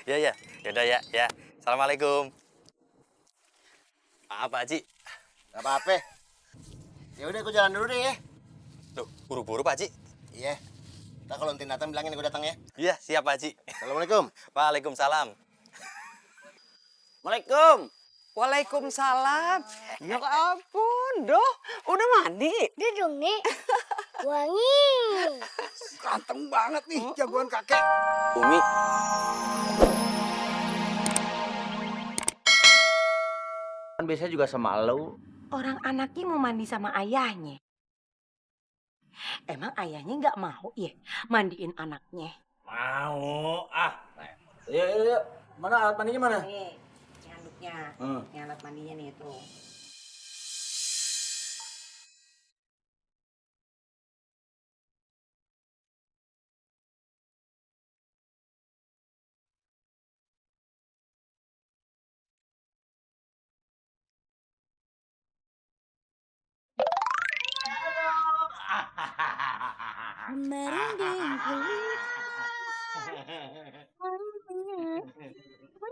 Iya, ya. Yaudah ya, ya. Assalamualaikum. Maaf, Pak Haji. Gak apa-apa. Ya udah, gue jalan dulu deh ya. Loh, buru-buru, Pak Haji. Iya. Ntar kalau Entin datang bilangin gue datang ya. Iya, siap, Pak Haji. Assalamualaikum. Waalaikumsalam. Waalaikumsalam. Waalaikumsalam. Ya ampun, Doh. Udah mandi? Dia dong, Nek. Wangi. Ganteng banget nih jagoan kakek. Umi. Kan biasanya juga sama lo. Orang anaknya mau mandi sama ayahnya. Emang ayahnya nggak mau ya mandiin anaknya? Mau. Yuk. Mana alat mandinya mana? Nih, ini handuknya. Ini alat mandinya nih itu.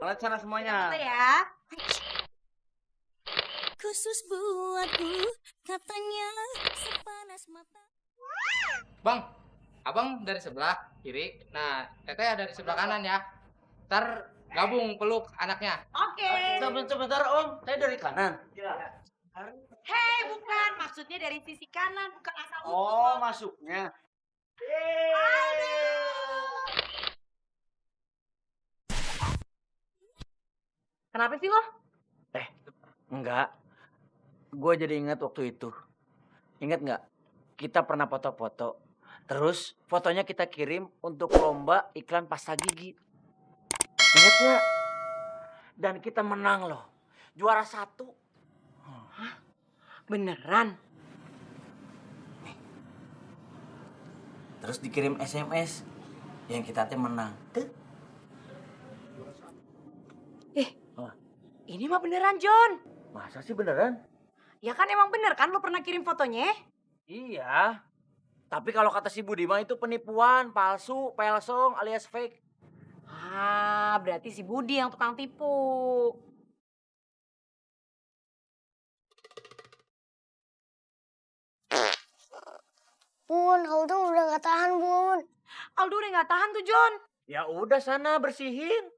Lihat sana semuanya. Itu ya. Khusus buatku, katanya sepanas mata. Bang, abang dari sebelah kiri, nah teteh dari sebelah kanan ya. Ntar gabung peluk anaknya. Oke. Sebentar Om, saya dari kanan. Hei, bukan. Maksudnya dari sisi kanan, bukan asal Oh, masuknya. Kenapa sih lo? Enggak. Gue jadi ingat waktu itu. Ingat nggak? Kita pernah foto-foto. Terus fotonya kita kirim untuk lomba iklan pasta gigi. Ingat nggak? Dan kita menang loh. Juara 1. Beneran? Terus dikirim SMS. Yang kita menang. Tuh. Ini mah beneran, John. Masa sih beneran? Ya kan emang bener kan lo pernah kirim fotonya? Iya. Tapi kalau kata si Budiman itu penipuan, palsu, pelsong alias fake. Ah, berarti si Budi yang tukang tipu. Bun, Aldo udah gak tahan, Bun. Aldo udah gak tahan tuh, John. Ya udah sana bersihin.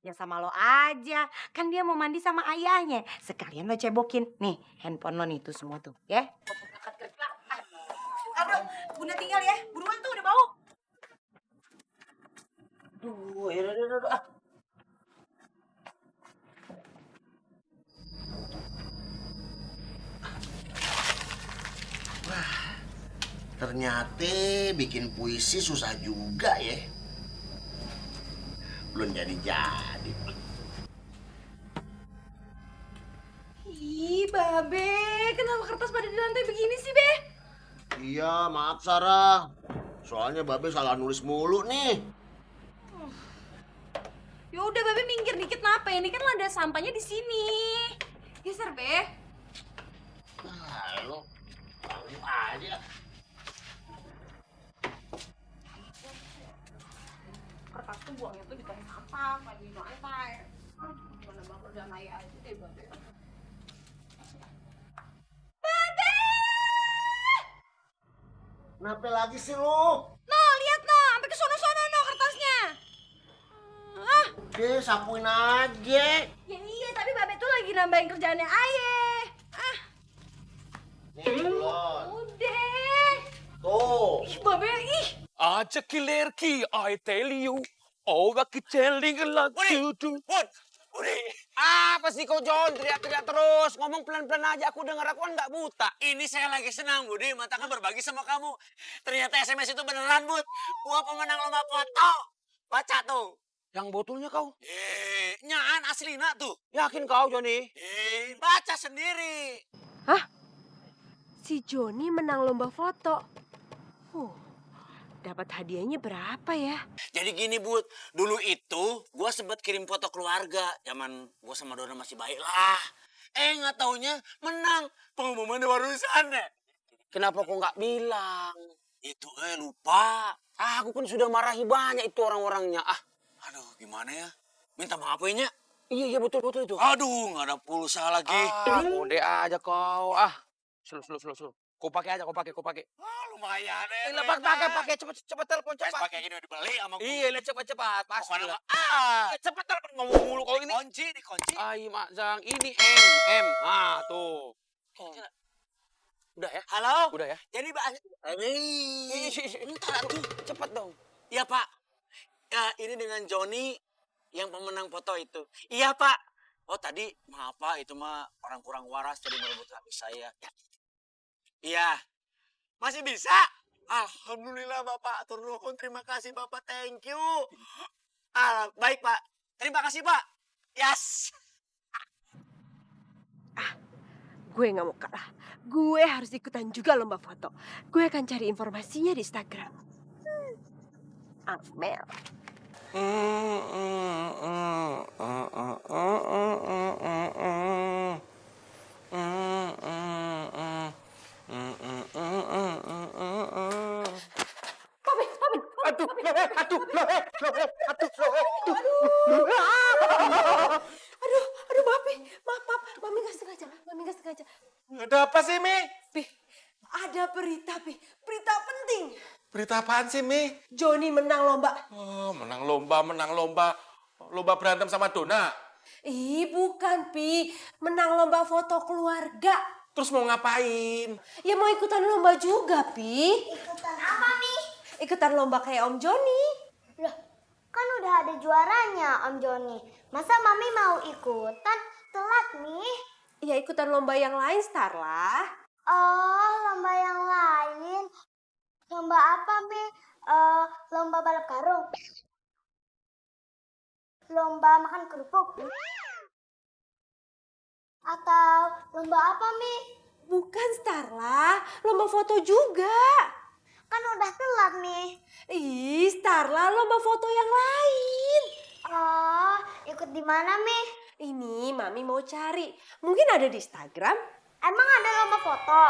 Ya sama lo aja. Kan dia mau mandi sama ayahnya. Sekalian lo cebokin. Nih, handphone lo nih tuh semua tuh. Ya. Aduh, Bunda tinggal ya. Buruan tuh udah bau. Duh, ya. Ternyata bikin puisi susah juga ya. Belum jadi-jadi. Ih, Babe. Kenapa kertas pada di lantai begini sih, Be? Iya, maaf Sarah. Soalnya Babe salah nulis mulu nih. Ya udah, Babe minggir dikit kenapa? Ini kan ada sampahnya di sini. Geser, Be. Lo ganggu aja. Kertas tuh buangnya tuh di tong sampah, bukan di lantai. Gimana bang kerjaan ayah aja deh, Babe. Kenapa lagi sih lo? Noh, lihat noh, sampai ke sono-sono noh kertasnya. Oke, sapuin aja. Ya iya, tapi Babe tuh lagi nambahin kerjaannya ayah. Nih, belum. Udah. Tuh. Ih, Babe, ih. Aja kilerki, I tell you. Oh, baki telling like you do. Apa sih kau John? Teriak-teriak terus. Ngomong pelan-pelan aja. Aku dengar aku kan nggak buta. Ini saya lagi senang, Budi. Matakan berbagi sama kamu. Ternyata SMS itu beneran, Bud. Gua pemenang lomba foto. Baca tuh. Yang botolnya kau? Nyaan aslina tuh. Yakin kau Johnny? Baca sendiri. Si Joni menang lomba foto. Dapat hadiahnya berapa ya? Jadi gini, Bud. Dulu itu gua sempet kirim foto keluarga. Zaman gua sama Dona masih baik lah. Nggak taunya menang. Pengumuman barusan ya. Kenapa kau nggak bilang? Itu lupa. Aku kan sudah marahi banyak itu orang-orangnya. Aduh, gimana ya? Minta maaf nya. Iya betul itu. Aduh, nggak ada pulsa lagi. Kode aja kau. Slow. Kau pakai aja, kau pakai. Lumayan Pakai cepet telepon cepat. Pakai ini dibeli sama gua. Iya, cepat. Pasti. Pokoknya lah. mah, Cepat telepon ngomong mulu kalau ini. dikunci. Ai Mak Zang, ini M. Tuh. Udah ya? Halo? Udah ya? Jadi Pak, Entar tuh, cepet dong. iya Pak. Ya, ini dengan Joni yang pemenang foto itu. Iya Pak. Oh tadi maaf Pak, itu mah orang kurang waras jadi merebut hak saya. Ya. Iya. Masih bisa? Alhamdulillah Bapak. Turun terima kasih Bapak. Thank you. Baik Pak. Terima kasih Pak. Yes. Gue gak mau kalah. Gue harus ikutan juga lomba foto. Gue akan cari informasinya di Instagram. Amel. Aduh, maaf, Mami gak sengaja. Ada apa sih, Mi? Pi, ada berita, berita penting. Berita apaan sih, Mi? Joni menang lomba. Oh, menang lomba. Lomba berantem sama Dona. Ih, bukan, Pi. Menang lomba foto keluarga. Terus mau ngapain? Ya mau ikutan lomba juga, Pi. Ikutan apa, Mi? Ikutan lomba kayak Om Joni. Loh, kan udah ada juaranya, Om Joni. Masa Mami mau ikutan? Telat, Mi. Ya ikutan lomba yang lain, Starla. Oh, lomba yang lain. Lomba apa, Mi? Lomba balap karung. Lomba makan kerupuk. Atau lomba apa, Mi? Bukan, Starla. Lomba foto juga. Kan udah telat, Mi. Ih, Starla, lomba foto yang lain. Oh, ikut di mana, Mi? Ini Mami mau cari. Mungkin ada di Instagram. Emang ada lomba foto?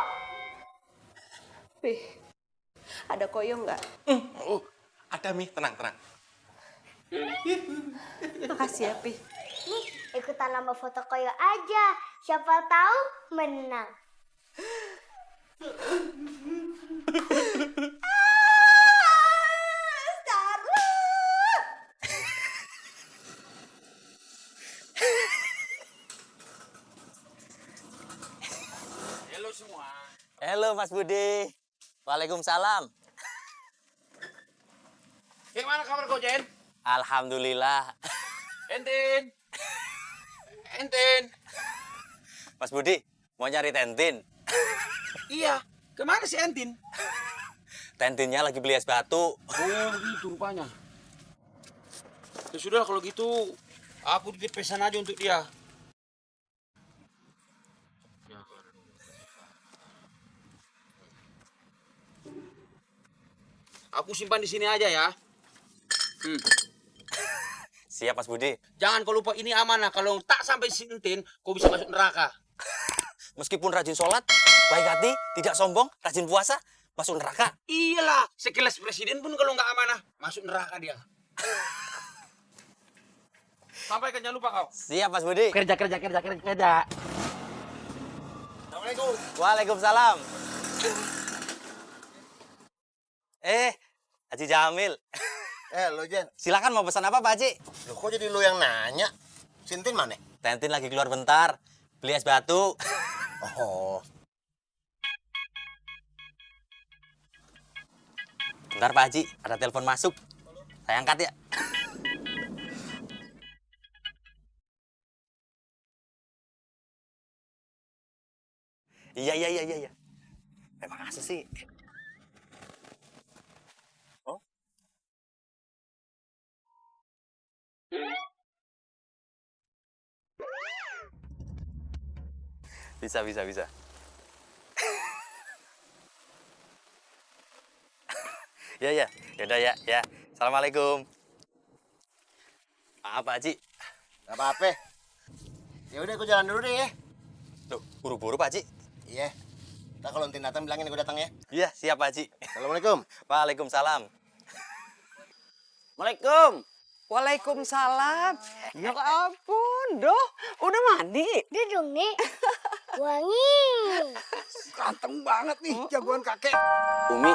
Pih, ada koyo nggak? Oh, ada, Mi. Tenang. Makasih ya, Pih. Nih, ikutan lomba foto koyo aja. Siapa tahu menang. Halo semua. Halo Mas Budi. Waalaikumsalam. Gimana kabar kau, Jen? Alhamdulillah. Entin. Mas Budi, mau nyari Tentin? Iya, kemana si Entin? Tentinnya lagi beli es batu. Oh, gitu rupanya. Ya sudah kalau gitu, aku titip pesan aja untuk dia. Aku simpan di sini aja ya. Siap Mas Budi. Jangan kau lupa ini amanah. Kalau tak sampai sintin, kau bisa masuk neraka. Meskipun rajin sholat, baik hati, tidak sombong, rajin puasa, masuk neraka. Iyalah, sekelas presiden pun kalau nggak amanah, masuk neraka dia. Sampaikan jangan lupa kau. Siap Mas Budi. Kerja. Assalamualaikum. Waalaikumsalam. Haji Jamil. Lo Jen, Silakan mau pesan apa Pak Haji? lo kok jadi lo yang nanya? Sintin mana? Tentin lagi keluar bentar, beli es batu. Oh, Bentar Pak Haji, ada telepon masuk. Saya angkat ya. Iya. Emang asli sih. Oh? Bisa. Ya. Yaudah ya. Assalamualaikum. Maaf Pak Haji. gak apa-apa. Ya udah, gue jalan dulu deh ya. Loh, buru-buru Pak Haji. Iya. Ntar kalau Entin datang bilangin gue datang ya. Iya, siap Pak Haji. Assalamualaikum. Waalaikumsalam. Assalamualaikum. Waalaikumsalam. Ya ampun, Doh, udah mandi? Udah dong, Nek. Wangi. Ganteng banget nih jagoan kakek. Umi,